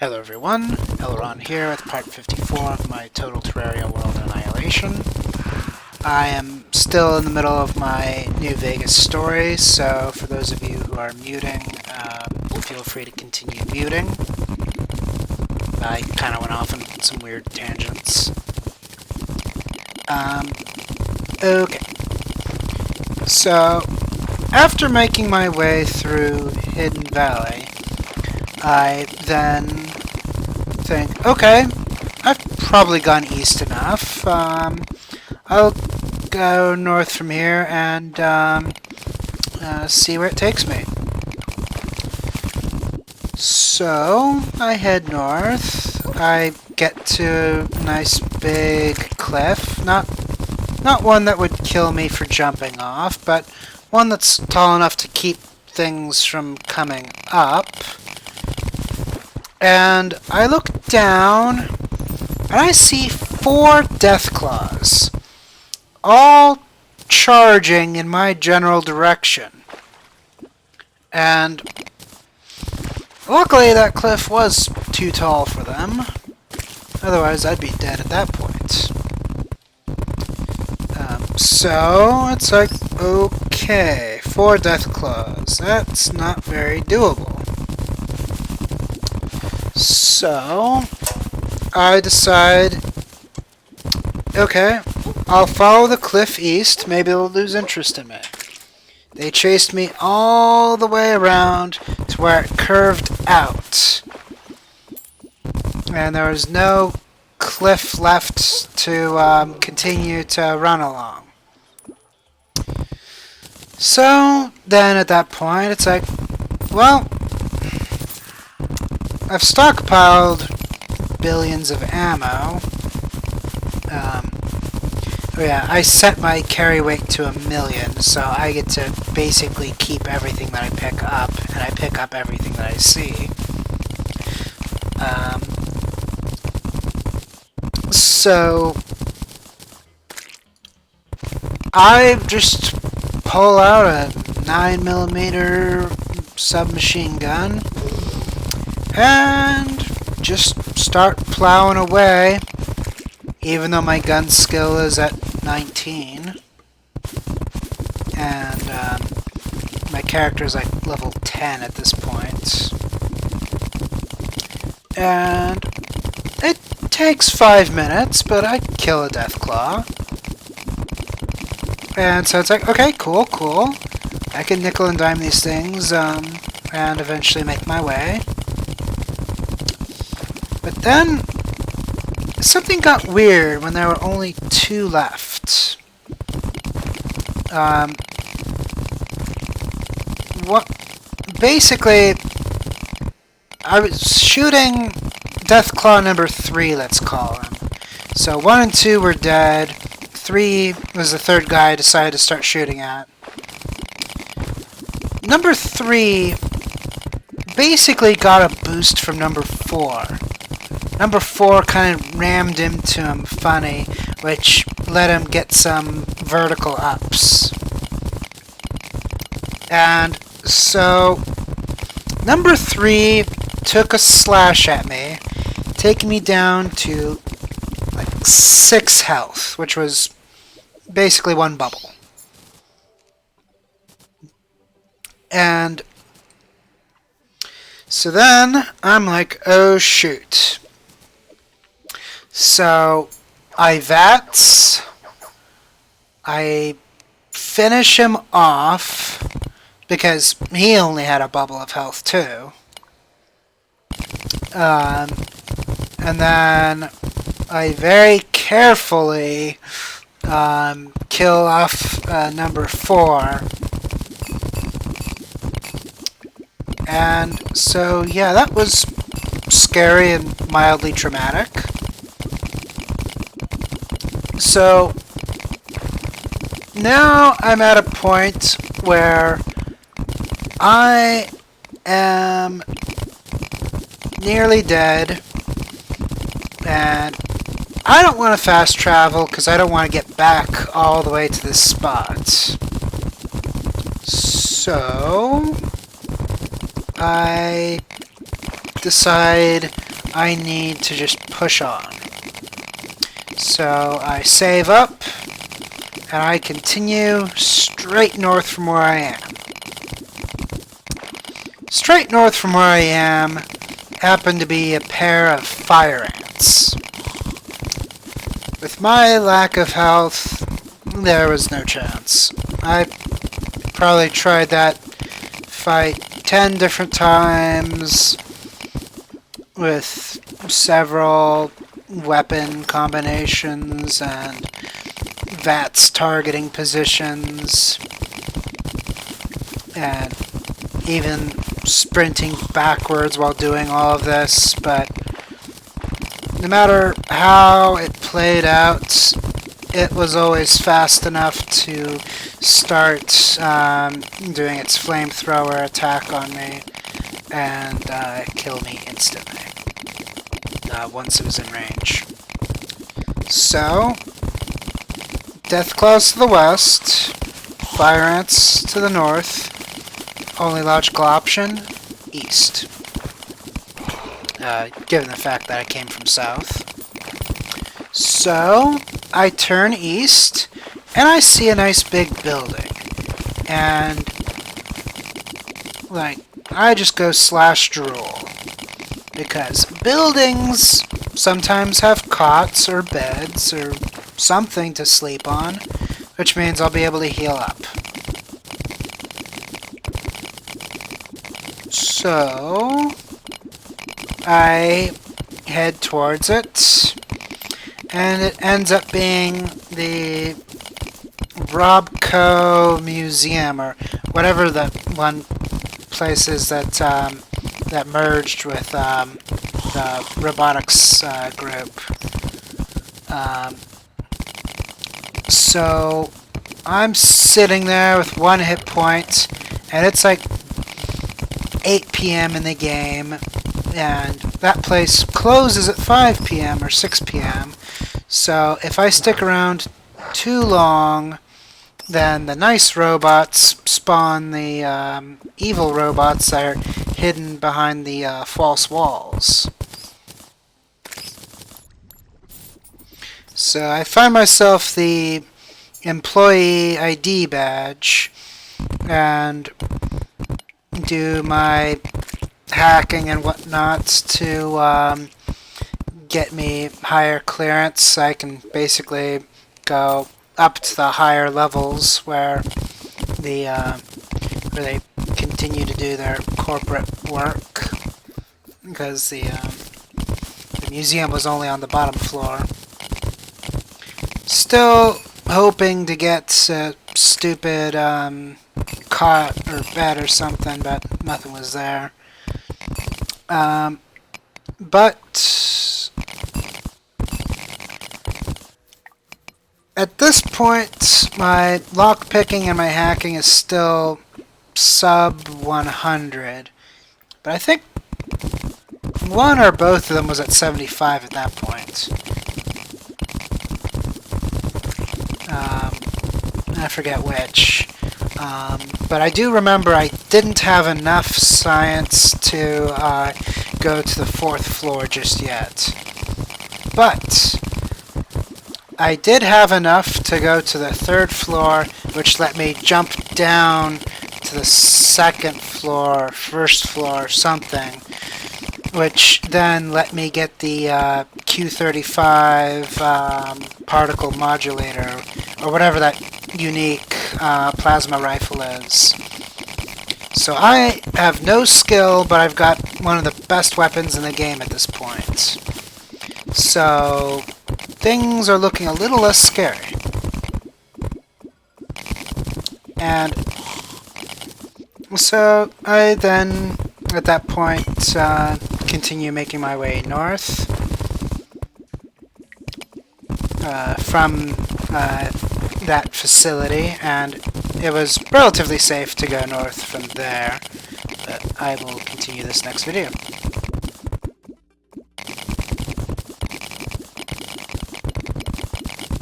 Hello everyone, LRon here with part 54 of my total Terraria world Annihilation. I am still in the middle of my New Vegas story, so for those of you who are muting, feel free to continue muting. I kind of went off on some weird tangents. Okay. So, after making my way through Hidden Valley, I then think, okay, I've probably gone east enough. I'll go north from here and see where it takes me. So I head north. I get to a nice big cliff. Not one that would kill me for jumping off, but one that's tall enough to keep things from coming up. And I look down, and I see 4 Deathclaws, all charging in my general direction. And luckily that cliff was too tall for them, otherwise I'd be dead at that point. So it's like, okay, 4 Deathclaws, that's not very doable. So, I decide, okay, I'll follow the cliff east, maybe they'll lose interest in me. They chased me all the way around to where it curved out. And there was no cliff left to continue to run along. So, then at that point, it's like, well, I've stockpiled billions of ammo. Oh yeah, I set my carry weight to 1,000,000, so I get to basically keep everything that I pick up, and I pick up everything that I see. So I just pull out a 9mm submachine gun and just start plowing away, even though my gun skill is at 19. And my character is like level 10 at this point. And it takes 5 minutes, but I kill a Deathclaw. And so it's like, okay, cool. I can nickel and dime these things and eventually make my way. But then, something got weird when there were only 2 left. Basically, I was shooting Deathclaw number 3, let's call him. So 1 and 2 were dead. 3 was the third guy I decided to start shooting at. Number 3 basically got a boost from number 4. Number 4 kind of rammed into him funny, which let him get some vertical ups. And so, number 3 took a slash at me, taking me down to like 6 health, which was basically 1 bubble. And so then, I'm like, oh shoot. So, I VATS, I finish him off, because he only had a bubble of health too. And then I very carefully kill off number 4. And so, yeah, that was scary and mildly traumatic. So, now I'm at a point where I am nearly dead, and I don't want to fast travel because I don't want to get back all the way to this spot. So I decide I need to just push on. So I save up, and I continue straight north from where I am. Straight north from where I am happened to be a pair of fire ants. With my lack of health, there was no chance. I probably tried that fight 10 different times with several weapon combinations and VATS targeting positions, and even sprinting backwards while doing all of this, but no matter how it played out, it was always fast enough to start doing its flamethrower attack on me and kill me instantly once it was in range. So, death claws to the west, fire ants to the north, only logical option, east. Given the fact that I came from south. So, I turn east, and I see a nice big building. And, like, I just go slash drool. Because buildings sometimes have cots or beds or something to sleep on, which means I'll be able to heal up. So, I head towards it, and it ends up being the Robco Museum, or whatever the one place is that that merged with the robotics group. So I'm sitting there with 1 hit point, and it's like 8 p.m. in the game, and that place closes at 5 p.m. or 6 p.m. So if I stick around too long, then the nice robots spawn the evil robots that are hidden behind the false walls. So I find myself the employee ID badge and do my hacking and whatnot to get me higher clearance. I can basically go up to the higher levels where they continue to do their corporate work, because the museum was only on the bottom floor. Still hoping to get a stupid cot or bed or something, but nothing was there. But at this point, my lockpicking and my hacking is still sub 100. But I think one or both of them was at 75 at that point. I forget which. But I do remember I didn't have enough science to go to the 4th floor just yet. But I did have enough to go to the 3rd floor, which let me jump down to the 2nd floor, 1st floor, something, which then let me get the Q35 particle modulator, or whatever that unique plasma rifle is. So I have no skill, but I've got one of the best weapons in the game at this point. So things are looking a little less scary. And so I then, at that point, continue making my way north from that facility, and it was relatively safe to go north from there, but I will continue this next video.